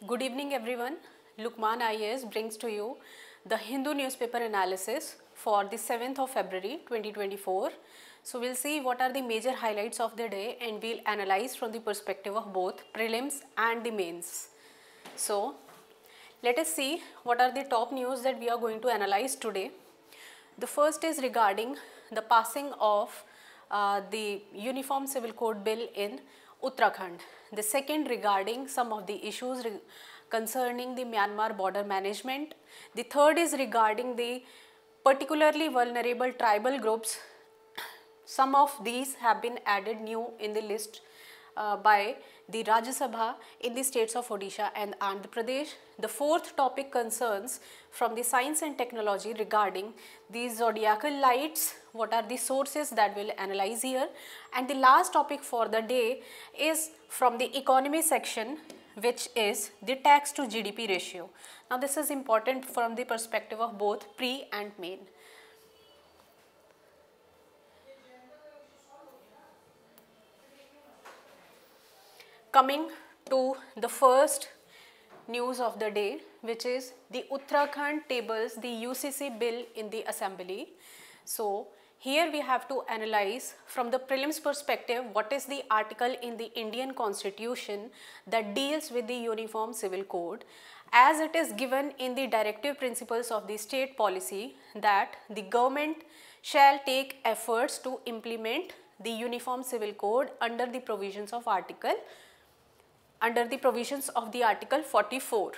Good evening everyone. Lukman IAS brings to you the Hindu newspaper analysis for the 7th of February 2024. So we'll see what are the major highlights of the day and we'll analyze from the perspective of both prelims and the mains. So let us see what are the top news that we are going to analyze today. The first is regarding the passing of the Uniform Civil Code Bill in Uttarakhand. The second regarding some of the issues concerning the Myanmar border management. The third is regarding the particularly vulnerable tribal groups. Some of these have been added new in the list by the Rajya Sabha in the states of Odisha and Andhra Pradesh. The fourth topic concerns from the science and technology regarding the zodiacal lights, what are the sources that we'll analyze here, and the last topic for the day is from the economy section, which is the tax to GDP ratio. Now this is important from the perspective of both pre and main. Coming to the first news of the day, which is the Uttarakhand tables the UCC bill in the assembly. So here we have to analyze from the prelims perspective what is the article in the Indian Constitution that deals with the Uniform Civil Code, as it is given in the directive principles of the state policy that the government shall take efforts to implement the Uniform Civil Code under the provisions of Article 44.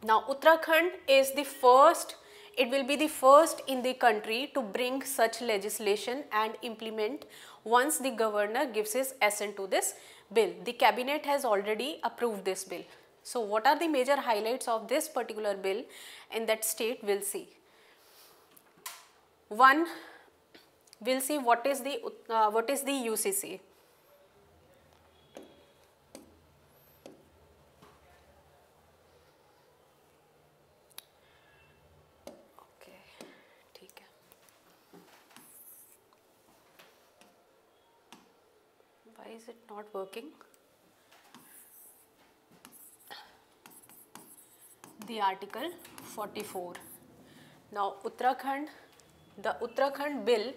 Now Uttarakhand is the first, it will be the first in the country to bring such legislation and implement once the governor gives his assent to this bill. The cabinet has already approved this bill. So what are the major highlights of this particular bill in that state, we'll see. One, we'll see what is the UCC. Why is it not working? The article 44. Now Uttarakhand, the Uttarakhand bill,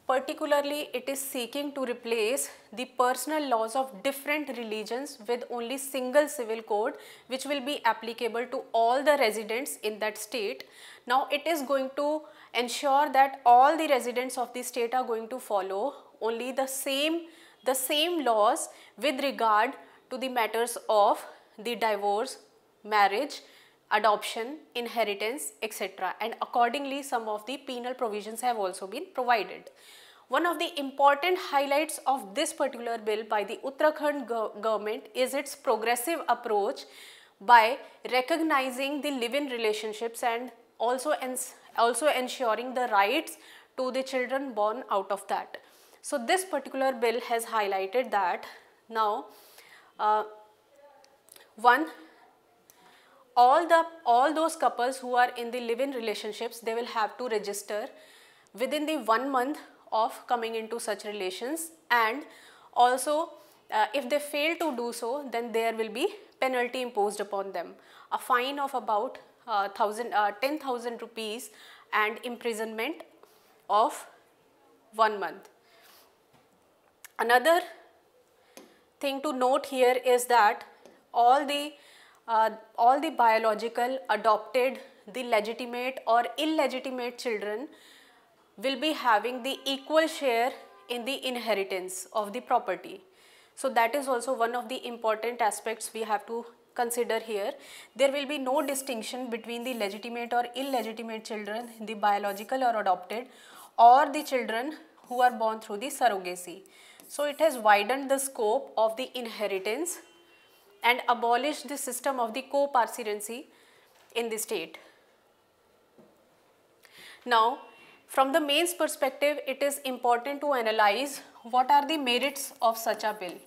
particularly it is seeking to replace the personal laws of different religions with only single civil code, which will be applicable to all the residents in that state. Now it is going to ensure that all the residents of the state are going to follow only the same laws with regard to the matters of the divorce, marriage, adoption, inheritance, etc. And accordingly some of the penal provisions have also been provided. One of the important highlights of this particular bill by the Uttarakhand government is its progressive approach by recognizing the live-in relationships and also ensuring the rights to the children born out of that. So this particular bill has highlighted that now all those couples who are in the live-in relationships, they will have to register within the 1 month of coming into such relations, and also if they fail to do so, then there will be penalty imposed upon them, a fine of about 10,000 rupees and imprisonment of 1 month. Another thing to note here is that all the biological, adopted, the legitimate or illegitimate children will be having the equal share in the inheritance of the property. So that is also one of the important aspects we have to consider here. There will be no distinction between the legitimate or illegitimate children, the biological or adopted, or the children who are born through the surrogacy. So it has widened the scope of the inheritance and abolished the system of the co-parency in the state. Now, from the mains perspective, it is important to analyze what are the merits of such a bill.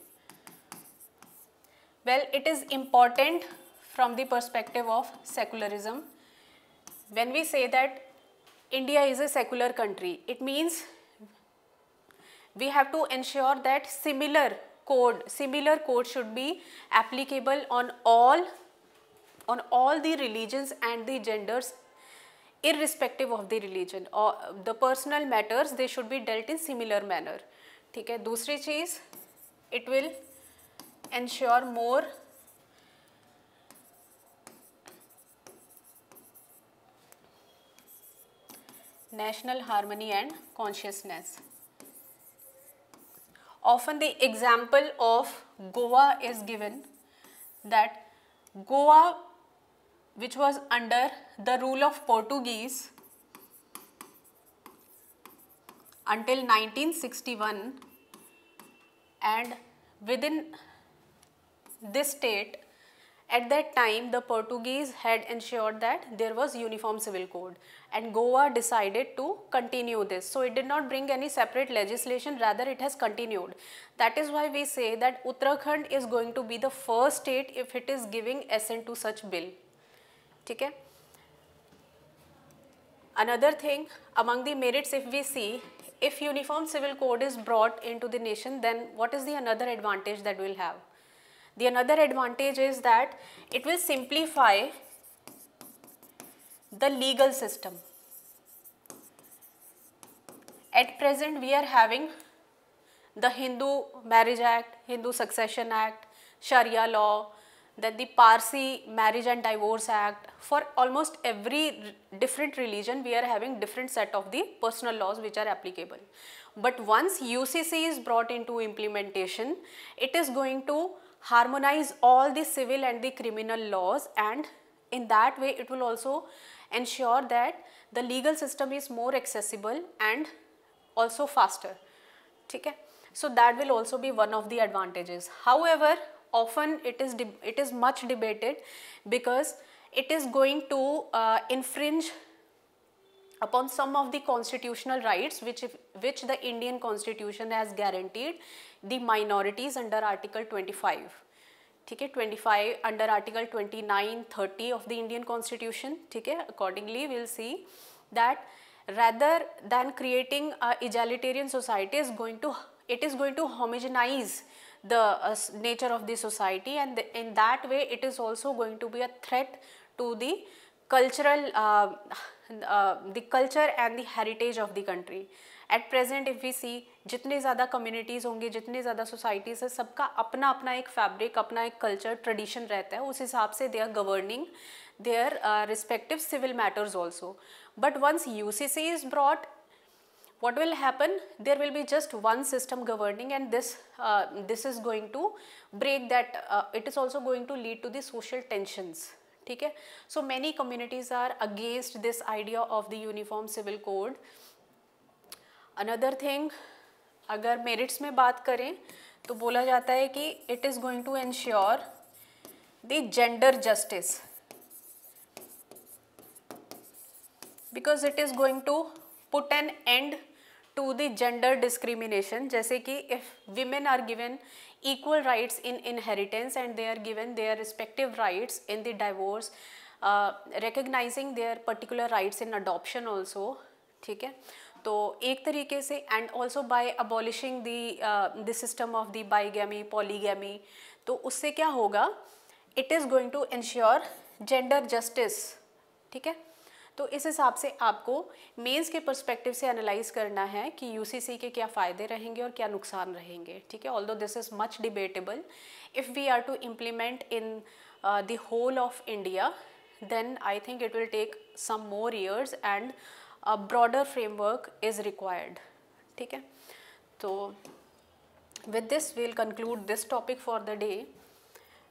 Well, it is important from the perspective of secularism. When we say that India is a secular country, it means we have to ensure that similar code, similar code should be applicable on all the religions and the genders, irrespective of the religion, or the personal matters they should be dealt in similar manner. ठीक है. दूसरी चीज़, it will ensure more national harmony and consciousness. Often the example of Goa is given, that Goa, which was under the rule of Portuguese until 1961, and within this state, at that time the Portuguese had ensured that there was uniform civil code, and Goa decided to continue this. So it did not bring any separate legislation, rather it has continued. That is why we say that Uttarakhand is going to be the first state if it is giving assent to such bill. ठीक है. Another thing, among the merits, if we see, if uniform civil code is brought into the nation, then what is the another advantage that we will have? The another advantage is that it will simplify the legal system. At present we are having the Hindu Marriage Act, Hindu Succession Act, Sharia law, then the Parsi Marriage and Divorce Act. For almost every different religion we are having different set of the personal laws which are applicable. But once UCC is brought into implementation, it is going to harmonize all the civil and the criminal laws, and in that way it will also ensure that the legal system is more accessible and also faster. ठीक है. So that will also be one of the advantages. However, often it is much debated because it is going to infringe upon some of the constitutional rights which the Indian Constitution has guaranteed the minorities under Article 25. ठीक है. 25 under Article 29, 30 of the Indian Constitution. ठीक है. Accordingly, we will see that rather than creating a egalitarian society, it is going to homogenize the nature of the society, and in that way it is also going to be a threat to the cultural the culture and the heritage of the country. At present if we see, जितने ज़्यादा communities होंगे, जितने ज़्यादा societies है, सबका अपना अपना एक fabric, अपना एक culture, tradition रहता है. उस हिसाब से they are governing their respective civil matters also. But once UCC is brought, what will happen? There will be just one system governing, and this is going to break that. It is also going to lead to the social tensions. ठीक है. So many communities are against this idea of the uniform civil code. Another thing, अगर merits में बात करें तो बोला जाता है कि it is going to ensure the gender justice, because it is going to put an end to the gender discrimination. जैसे कि if women are given equal rights in inheritance and they are given their respective rights in the divorce, recognizing their particular rights in adoption also. ठीक है. तो एक तरीके से, and also by abolishing the system of the bigamy, polygamy, तो उससे क्या होगा? It is going to ensure gender justice. ठीक है. तो इस हिसाब से आपको मेंस के पर्सपेक्टिव से एनालाइज करना है कि यूसीसी के क्या फ़ायदे रहेंगे और क्या नुकसान रहेंगे. ठीक है. Although this is much debatable. If we are to implement in the whole of India, then I think it will take some more years and a broader framework is required. ठीक है. तो with this we'll conclude this topic for the day,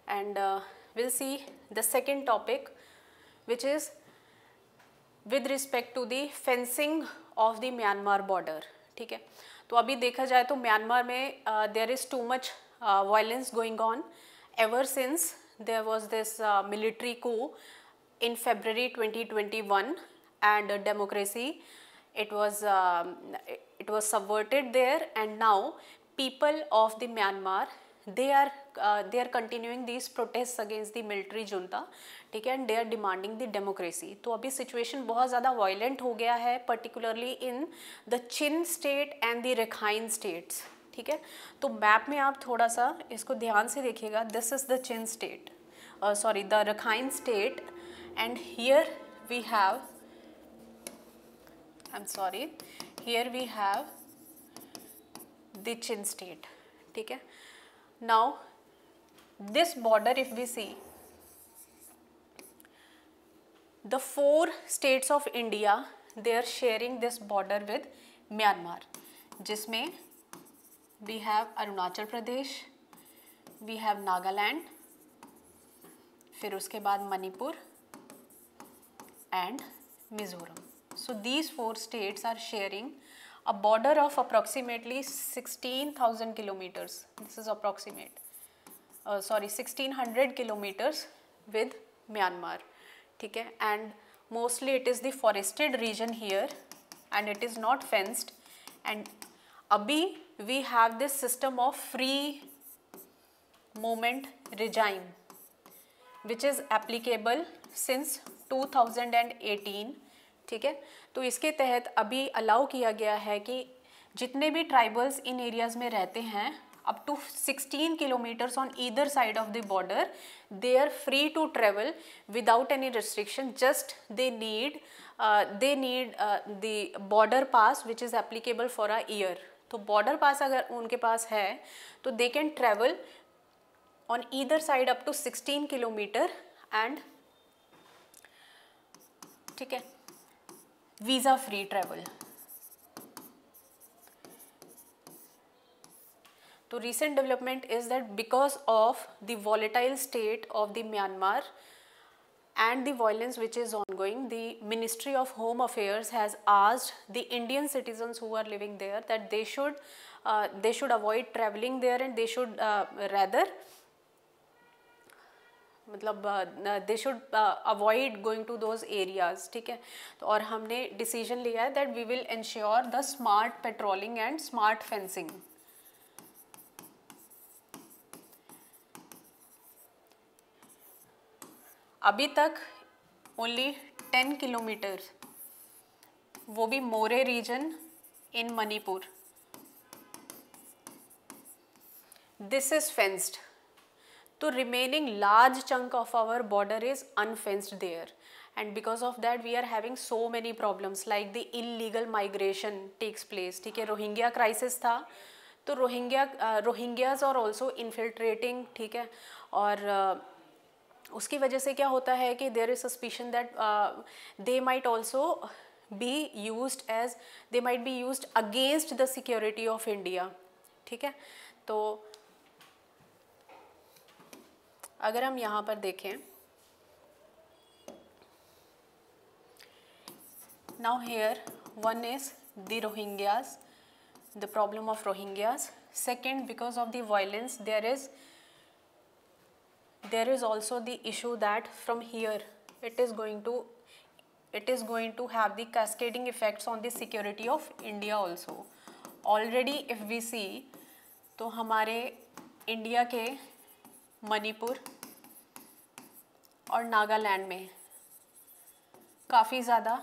and we'll see the second topic, which is with respect to the fencing of the Myanmar border. ठीक है. तो अभी देखा जाए तो म्यांमार में there is too much violence going on ever since there was this military coup in February 2021, and democracy it was subverted there, and now people of the Myanmar they are continuing these protests against the military junta. ठीक है. and they are demanding the democracy. तो अभी situation बहुत ज़्यादा violent हो गया है, particularly in the Chin state and the Rakhine states. ठीक है। तो मैप में आप थोड़ा सा इसको ध्यान से देखिएगा, this is the Chin state, sorry the Rakhine state, and here we have, I am sorry, here we have the Chin state, ठीक है। Now this border, if we see, the 4 states of India, they are sharing this border with Myanmar, जिसमें we have Arunachal Pradesh, we have Nagaland, फिर उसके बाद Manipur and Mizoram. So these 4 states are sharing a border of approximately 16,000 kilometers. This is approximate. 1600 kilometers with Myanmar, ठीक है. And mostly it is the forested region here and it is not fenced, and अभी we have this system of free movement regime which is applicable since 2018, ठीक है. तो इसके तहत अभी allow किया गया है कि जितने भी ट्राइबल्स इन एरियाज़ में रहते हैं, up to 16 kilometers on either side of the border, they are free to travel without any restriction. Just they need the border pass which is applicable for a year. तो border pass अगर उनके पास है तो they can travel on either side up to 16 kilometer and, ठीक है, visa free travel. तो recent development is that because of the volatile state of the Myanmar and the violence which is ongoing, the Ministry of Home Affairs has asked the Indian citizens who are living there that they should avoid traveling there, and they should rather मतलब they should avoid going to those areas, ठीक है. तो और हमने decision लिया है that we will ensure the smart patrolling and smart fencing. अभी तक ओनली 10 किलोमीटर, वो भी Moreh region in Manipur, this is fenced. तो remaining large chunk of our border is unfenced there, and because of that we are having so many problems like the illegal migration takes place, ठीक है. Rohingya crisis था, तो Rohingyas are also infiltrating, ठीक है. और उसकी वजह से क्या होता है कि there is suspicion that they might also be used as, they might be used against the security of India, ठीक है. तो अगर हम यहाँ पर देखें, now here one is the Rohingyas, the problem of Rohingyas. Second, because of the violence there is also the issue that from here it is going to have the cascading effects on the security of India also. Already if we see, तो हमारे India के मणिपुर और नागालैंड में काफ़ी ज़्यादा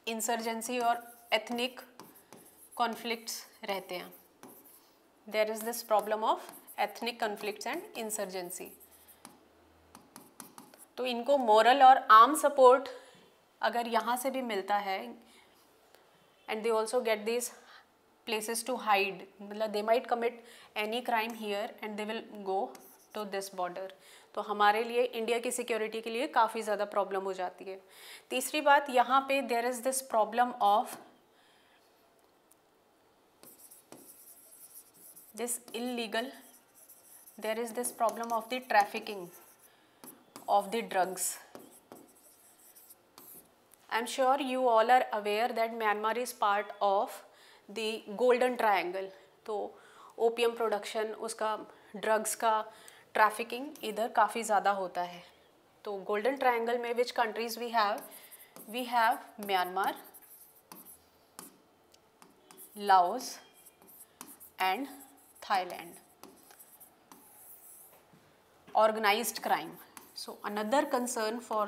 insurgency और ethnic conflicts रहते हैं. There is this problem of ethnic conflicts and insurgency. तो इनको मोरल और आर्म सपोर्ट अगर यहाँ से भी मिलता है, and they also get this places to hide, मतलब they might commit any crime here and they will go to this border. तो हमारे लिए इंडिया की सिक्योरिटी के लिए काफ़ी ज़्यादा प्रॉब्लम हो जाती है. तीसरी बात, यहाँ पे there is this problem of this illegal, there is this problem of the trafficking of the drugs. I'm sure you all are aware that Myanmar is part of the Golden Triangle. तो opium production, उसका drugs का trafficking इधर काफ़ी ज़्यादा होता है. तो golden triangle में which countries we have Myanmar, Laos and Thailand. Organized crime. So another concern for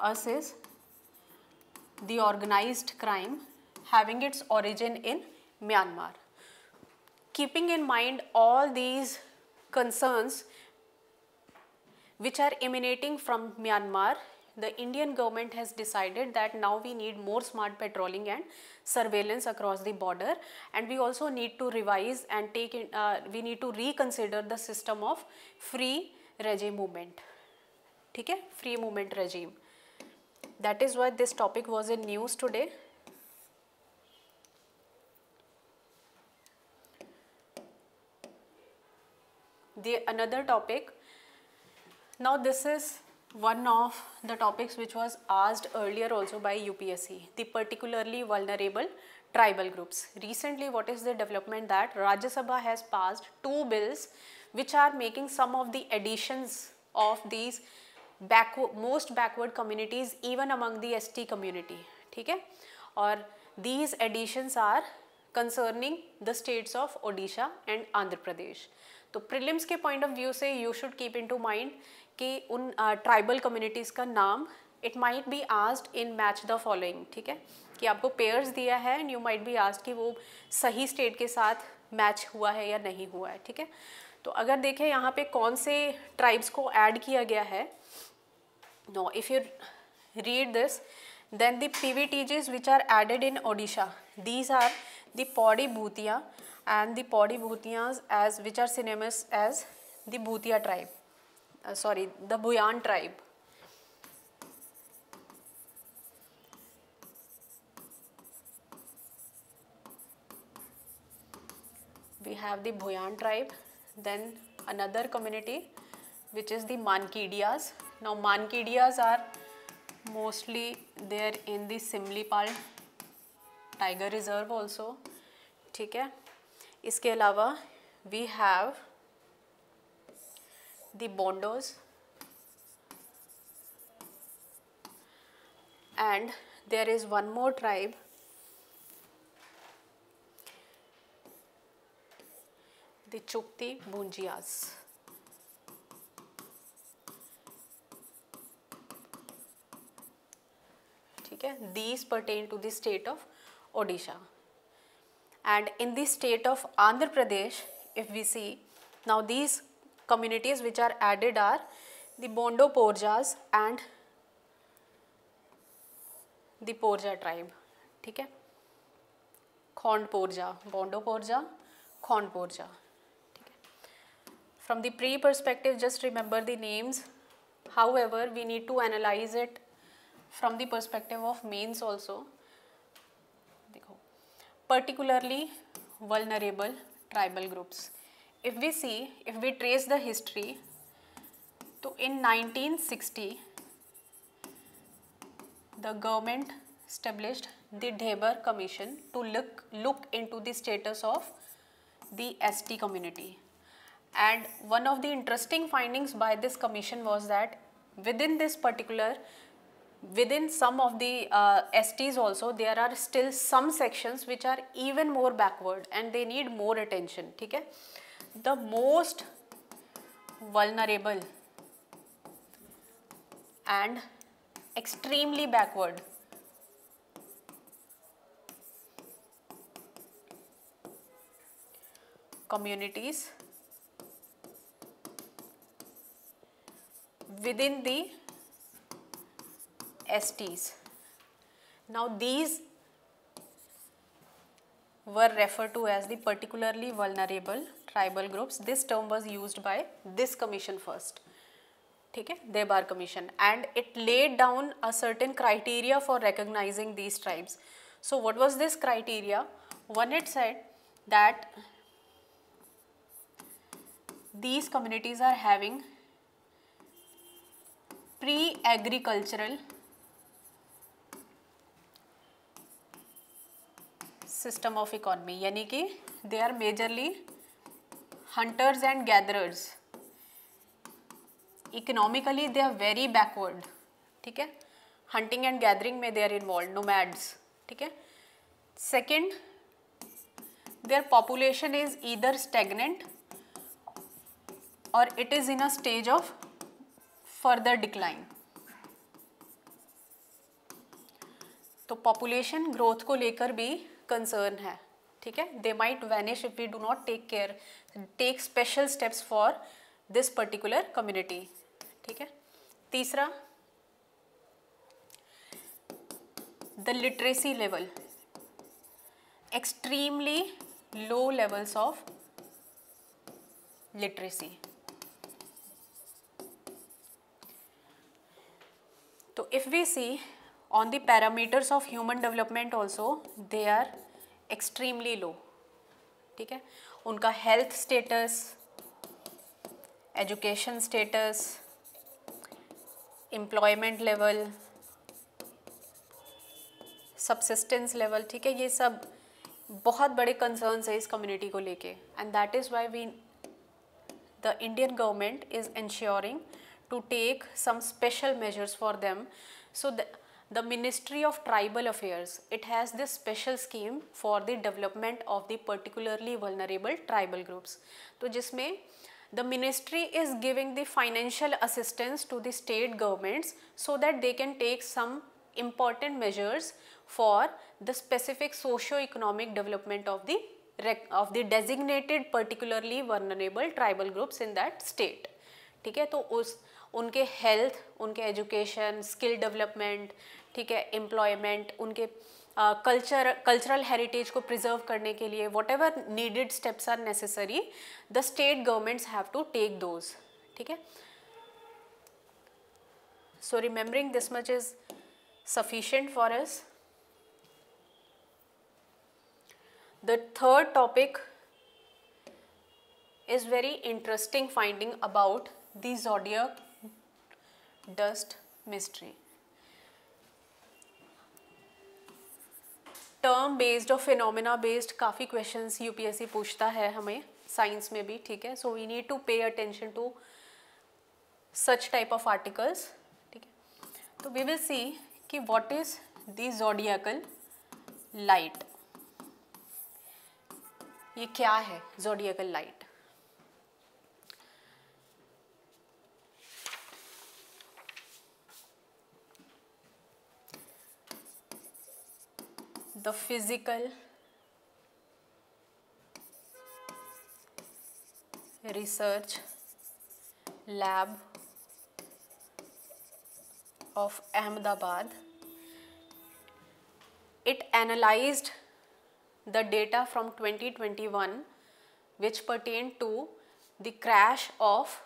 us is the organized crime having its origin in Myanmar. keeping in mind all these concerns which are emanating from Myanmar, the Indian government has decided that now we need more smart patrolling and surveillance across the border, and we also need to revise and we need to reconsider the system of free regime movement. ठीक है, free movement regime. That is why this topic was in news today. Another topic. Now this is one of the topics which was asked earlier also by UPSC, the particularly vulnerable tribal groups. Recently, what is the development that Rajya Sabha has passed 2 bills which are making some of the additions of these most backward communities even among the ST community. ठीक है, और these additions are concerning the states of Odisha and Andhra Pradesh. तो prelims के point of view से you should keep in to mind कि उन tribal communities का नाम it might be asked in match the following. ठीक है, कि आपको पेयर्स दिया है and you might be asked कि वो सही स्टेट के साथ मैच हुआ है या नहीं हुआ है. ठीक है, तो अगर देखें यहाँ पे कौन से ट्राइब्स को ऐड किया गया है. No, if you read this, then the PVTGs which are added in Odisha, these are the Paudi Bhutia and the Paudi Bhutias as which are synonymous as the Bhutia tribe, the Bhuyan tribe. We have the Bhuyan tribe, then another community which is the Mankidiyas. Now Mankidiyas are mostly there in the Simlipal Tiger Reserve also. ठीक है, इसके अलावा we have the Bondos and there is one more tribe, the Chukti Bunjias. These pertain to the state of Odisha. And in the state of Andhra Pradesh, if we see, now these communities which are added are the Bondo Porjas and the Porja tribe. ठीक है, Khond Porja, Bondo Porja, Khond Porja. ठीक है. From the pre-perspective, just remember the names. However, we need to analyze it from the perspective of mains also. देखो, particularly vulnerable tribal groups. If we see, if we trace the history, तो in 1960 the government established the Dhebar Commission to look into the status of the ST community. And one of the interesting findings by this commission was that within some of the STs also, there are still some sections which are even more backward and they need more attention. ठीक है, the most vulnerable and extremely backward communities within the STs. Now these were referred to as the particularly vulnerable tribal groups. This term was used by this commission first. ठीक है, Dhebar Commission, and it laid down a certain criteria for recognizing these tribes. So what was this criteria? One, it said that these communities are having pre-agricultural system of economy, यानी कि they are majorly hunters and gatherers. Economically they are very backward. ठीक है, hunting and gathering में they are involved, nomads. ठीक है. Second, their population is either stagnant or it is in a stage of further decline. तो population growth को लेकर भी concern है. ठीक है, they might vanish if we do not take special steps for this particular community. ठीक है, तीसरा, the literacy level, extremely low levels of literacy. तो if we see on the parameters of human development also, they are extremely low। ठीक है, उनका health status, education status, employment level, subsistence level, ठीक है, ये सब बहुत बड़े कंसर्न्स है इस कम्युनिटी को लेके। And that is why the Indian government is ensuring to take some special measures for them. So the Ministry of Tribal Affairs, it has this special scheme for the development of the particularly vulnerable tribal groups. तो जिसमें the ministry is giving the financial assistance to the state governments so that they can take some important measures for the specific socio-economic development of the designated particularly vulnerable tribal groups in that state। ठीक है, तो उनके health, उनके education, skill development, ठीक है, employment, उनके cultural heritage को preserve करने के लिए whatever needed steps are necessary, the state governments have to take those. ठीक है, so remembering this much is sufficient for us। The third topic is very interesting finding about the zodiac dust mystery। Term based और phenomena based काफ़ी questions UPSC पूछता है हमें science में भी। ठीक है, so we need to pay attention to such type of articles. ठीक है, तो वी विल सी कि what is the zodiacal light. ये क्या है zodiacal light? The physical research lab of Ahmedabad, it analyzed the data from 2021 which pertained to the crash of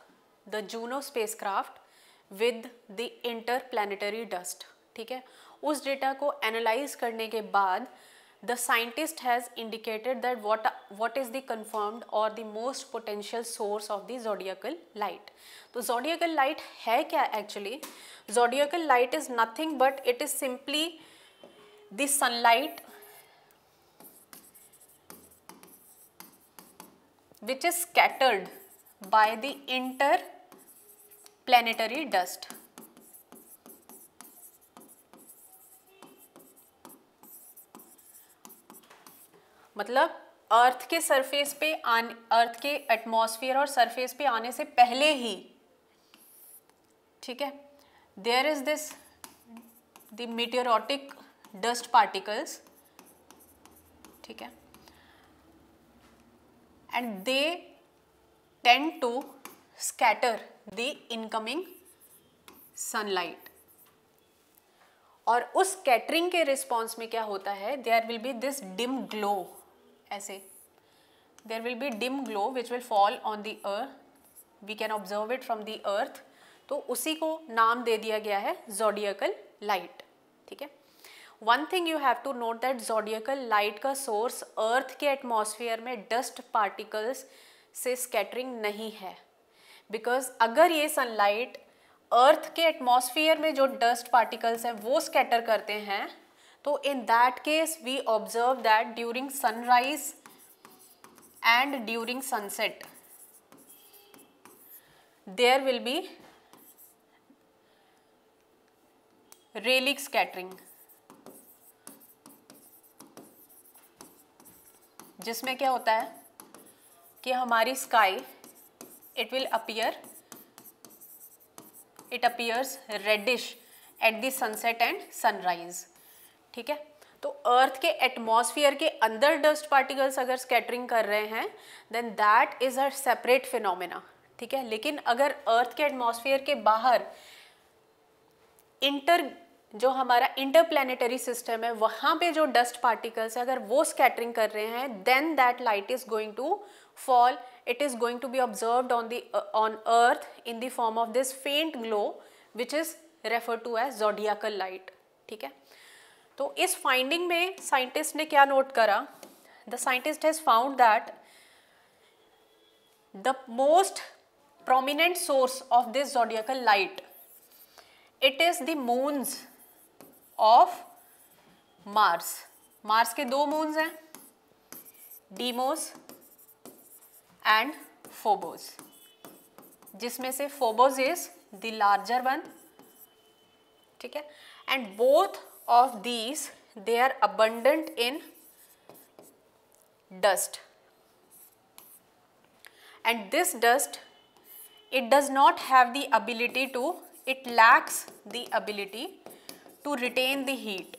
the Juno spacecraft with the interplanetary dust। ठीक है, उस data को analyse करने के बाद the scientist has indicated that what is the confirmed or the most potential source of the zodiacal light। तो zodiacal light है क्या actually? Zodiacal light is nothing but it is simply the sunlight which is scattered by the interplanetary dust। मतलब अर्थ के surface पे अर्थ के atmosphere और surface पे आने से पहले ही, ठीक है, there is this the meteoritic dust particles. ठीक है, and they tend to scatter the incoming sunlight. और उस स्कैटरिंग के रिस्पॉन्स में क्या होता है, there will be this dim glow, ऐसे there will be dim glow which will fall on the earth, we can observe it from the earth. तो उसी को नाम दे दिया गया है ज़ोडिएकल लाइट। ठीक है, one thing you have to note that zodiacal light का सोर्स अर्थ के एटमॉस्फेयर में डस्ट पार्टिकल्स से स्कैटरिंग नहीं है, बिकॉज अगर ये सनलाइट अर्थ के एटमॉस्फेयर में जो डस्ट पार्टिकल्स हैं वो स्कैटर करते हैं, तो in that case we observe that during sunrise and during sunset there will be Rayleigh scattering, जिसमें क्या होता है कि हमारी sky it appears reddish at the sunset and sunrise। ठीक है, तो अर्थ के एटमॉस्फेयर के अंदर डस्ट पार्टिकल्स अगर स्कैटरिंग कर रहे हैं then that is a separate phenomena, ठीक है। लेकिन अगर अर्थ के एटमॉस्फेयर के बाहर जो हमारा इंटरप्लैनेटरी सिस्टम है वहाँ पे जो डस्ट पार्टिकल्स है अगर वो स्कैटरिंग कर रहे हैं then that light is going to fall, it is going to be observed on earth in the form of this faint glow which is refer to as zodiacal light, ठीक है। तो इस फाइंडिंग में scientist ने क्या note करा, the scientist has found that the most prominent source of this zodiacal light, it is the moons of Mars. Mars के 2 moons हैं, Deimos and Phobos, जिसमें से Phobos is the larger one, ठीक है। And both of these they are abundant in dust, and this dust it does not have the ability to, it lacks the ability to retain the heat.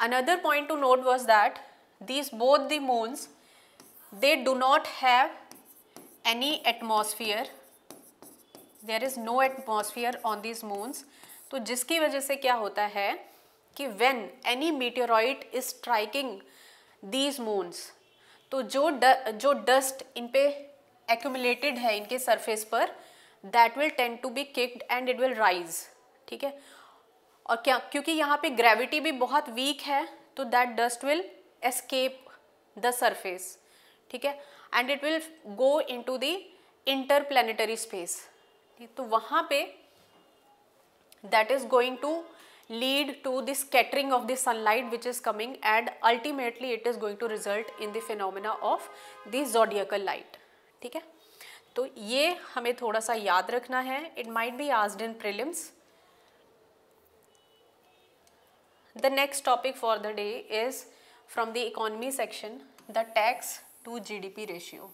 Another point to note was that both the moons, they do not have any atmosphere, there is no atmosphere on these moons. तो जिसकी वजह से क्या होता है कि when any meteorite is striking these moons, तो जो डस्ट इन पे एक्यूमुलेटेड है इनके सरफेस पर that will tend to be kicked and it will rise, ठीक है। और क्या, क्योंकि यहाँ पे ग्रेविटी भी बहुत वीक है तो that dust will escape the surface, ठीक है, and it will go into the interplanetary space. तो वहाँ पे that is going to lead to the scattering of the sunlight which is coming, and ultimately it is going to result in the phenomena of the zodiacal light, ठीक है। तो ये हमें थोड़ा सा याद रखना है, it might be asked in prelims. The next topic for the day is from the economy section, the tax to GDP ratio.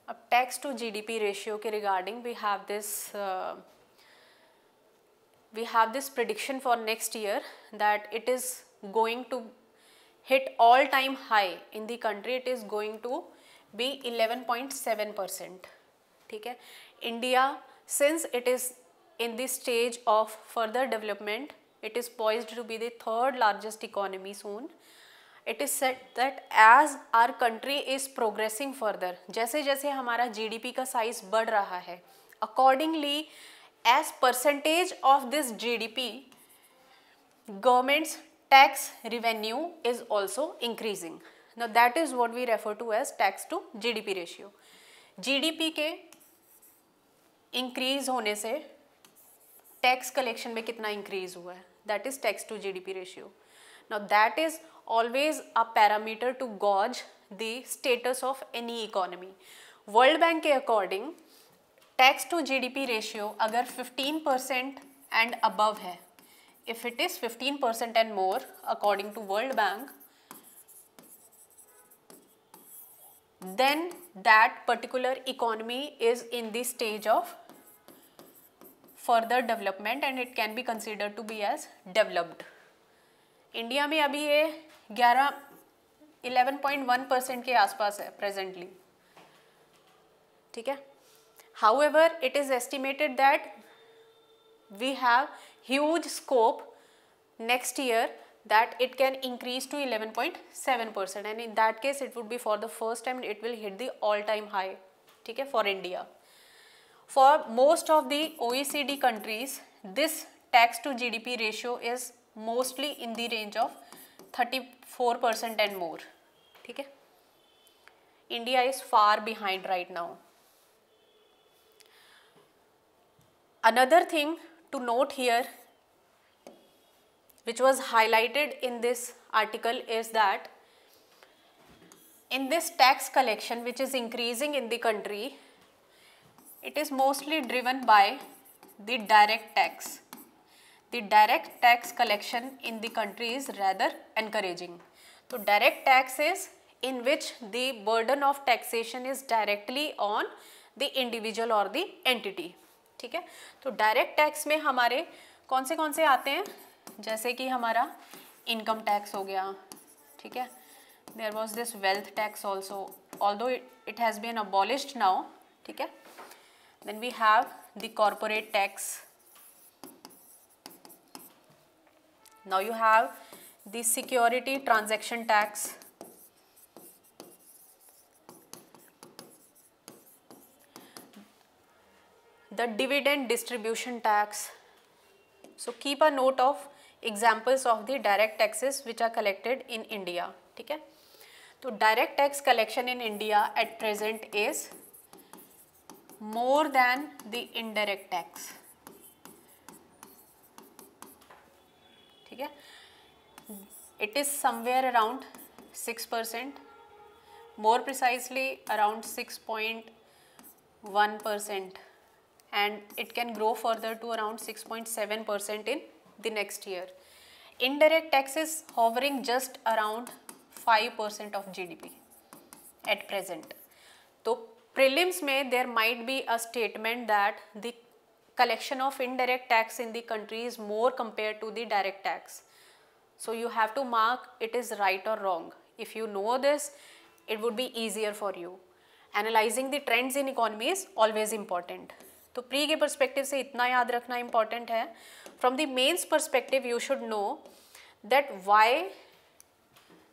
अब tax to GDP ratio के regarding we have this prediction for next year that it is going to hit all time high in the country, it is going to be 11.7%, ठीक है। India, since it is in the stage of further development, it is poised to be the 3rd largest economy soon. It is said that as our country is progressing further, जैसे जैसे हमारा GDP का size बढ़ रहा है, accordingly as percentage of this GDP, government's tax revenue is also increasing. Now that is what we refer to as tax to GDP ratio. GDP के increase होने से tax collection में कितना increase हुआ है, that is tax to GDP ratio. Now that is always a parameter to gauge the status of any economy. World Bank के according tax to GDP ratio अगर 15% and above है, if it is 15% and more according to World Bank, then that particular economy is in the stage of further development and it can be considered to be as developed. India में अभी ये 11.1% के आसपास है presently, ठीक है। However, it is estimated that we have huge scope next year that it can increase to 11.7%, and in that case it would be for the first time it will hit the all-time high, ठीक है, for India. For most of the OECD countries, this tax to GDP ratio is mostly in the range of 34% and more, ठीक है। India is far behind right now. Another thing to note here, which was highlighted in this article, is that in this tax collection which is increasing in the country, it is mostly driven by the direct tax. The direct tax collection in the country is rather encouraging. So direct tax is in which the burden of taxation is directly on the individual or the entity, ठीक है। तो direct tax में हमारे कौन से आते हैं, जैसे कि हमारा इनकम टैक्स हो गया, ठीक है। There was this wealth tax also, although it has been abolished now, ठीक है। Then we have the corporate tax, now you have the security transaction tax, the dividend distribution tax. So keep a note of examples of the direct taxes which are collected in India, ठीक है। तो direct tax collection in India at present is more than the indirect tax, ठीक है। It is somewhere around 6%, more precisely around 6.1%, and it can grow further to around 6.7% in the next year. Indirect tax is hovering just around 5% of GDP at present. तो prelims में there might be a statement that the collection of indirect tax in the country is more compared to the direct tax. So you have to mark it is right or wrong. If you know this, it would be easier for you. Analyzing the trends in economy is always important. तो pre के perspective से इतना याद रखना important है. From the mains perspective you should know that why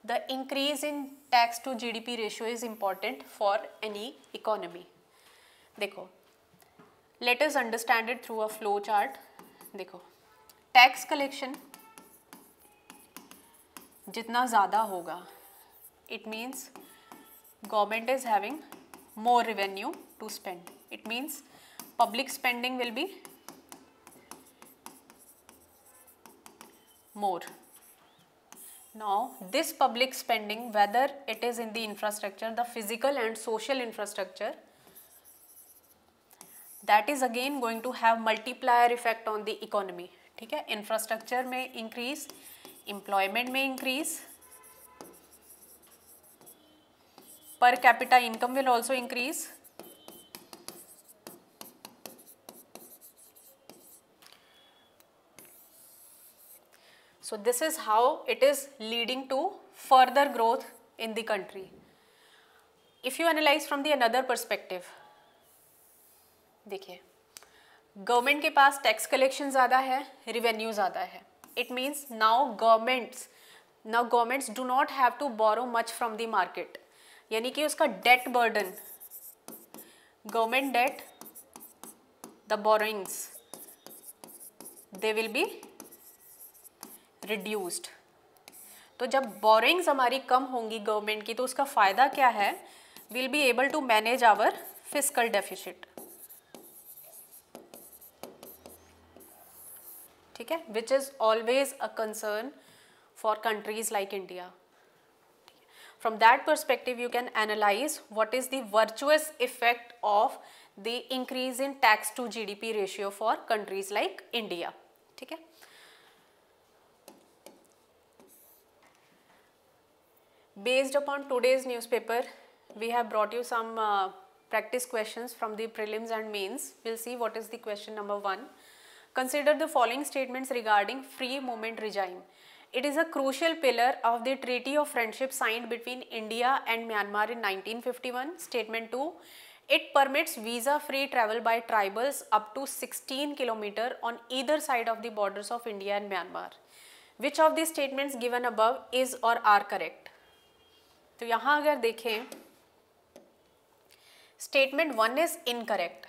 the increase in tax to GDP ratio is important for any economy. देखो, let us understand it through a flow chart. देखो, tax collection जितना ज़्यादा होगा, it means government is having more revenue to spend. It means public spending will be more. Now this public spending, whether it is in the infrastructure, the physical and social infrastructure, that is again going to have multiplier effect on the economy. ठीक है, infrastructure में increase, employment में increase, per capita income will also increase. So this is how it is leading to further growth in the country. If you analyze from the another perspective, देखिए, government के पास tax collection ज़्यादा है, revenue ज़्यादा है. It means now governments do not have to borrow much from the market. यानी कि उसका debt burden, government debt, the borrowings, they will be reduced. तो जब बोरोइंग्स हमारी कम होंगी गवर्नमेंट की, तो उसका फ़ायदा क्या है? Will be able to manage our fiscal deficit. ठीक है, which is always a concern for countries like India. From that perspective, you can analyze what is the virtuous effect of the increase in tax to GDP ratio for countries like India. ठीक है. Based upon today's newspaper, we have brought you some practice questions from the prelims and mains. We'll see what is the question number 1. Consider the following statements regarding free movement regime. It is a crucial pillar of the Treaty of Friendship signed between India and Myanmar in 1951. Statement 2. It permits visa-free travel by tribals up to 16 km on either side of the borders of India and Myanmar. Which of the statements given above is or are correct? तो यहाँ अगर देखें, Statement 1 is incorrect.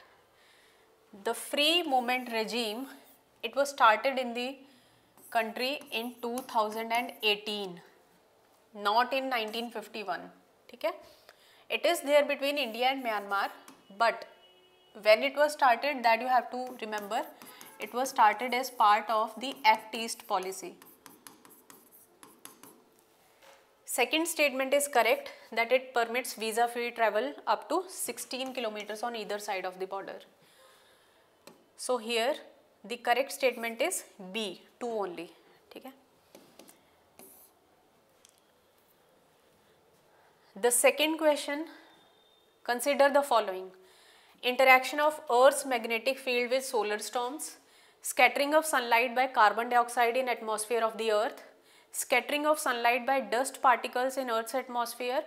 The free movement regime, it was started in the country in 2018, not in 1951. ठीक है, it is there between India and Myanmar, but when it was started, that you have to remember, it was started as part of the Act East policy. Second statement is correct, that it permits visa-free travel up to 16 kilometers on either side of the border. So here the correct statement is B, 2 only. ठीक है. The second question, consider the following. interaction of Earth's magnetic field with solar storms, scattering of sunlight by carbon dioxide in atmosphere of the Earth, scattering of sunlight by dust particles in Earth's atmosphere,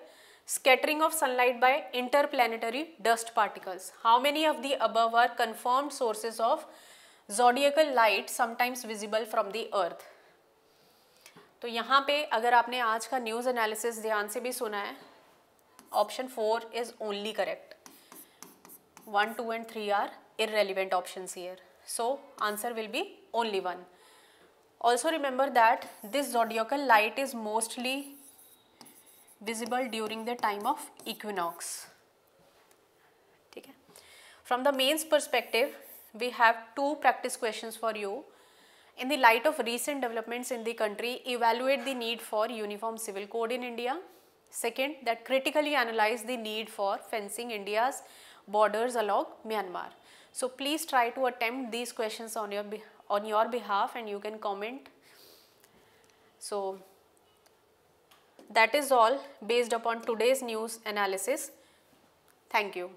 scattering of sunlight by interplanetary dust particles. How many of the above are confirmed sources of zodiacal light sometimes visible from the Earth? तो यहाँ पे अगर आपने आज का news analysis ध्यान से भी सुना है, option 4 is only correct. 1, 2 and 3 are irrelevant options here. So answer will be only 1. Also remember that this zodiacal light is mostly visible during the time of equinox. ठीक है. From the mains perspective, we have 2 practice questions for you. In the light of recent developments in the country, evaluate the need for uniform civil code in India. Second, that critically analyze the need for fencing India's borders along Myanmar. So please try to attempt these questions on your behalf, and you can comment. So that is all based upon today's news analysis. Thank you.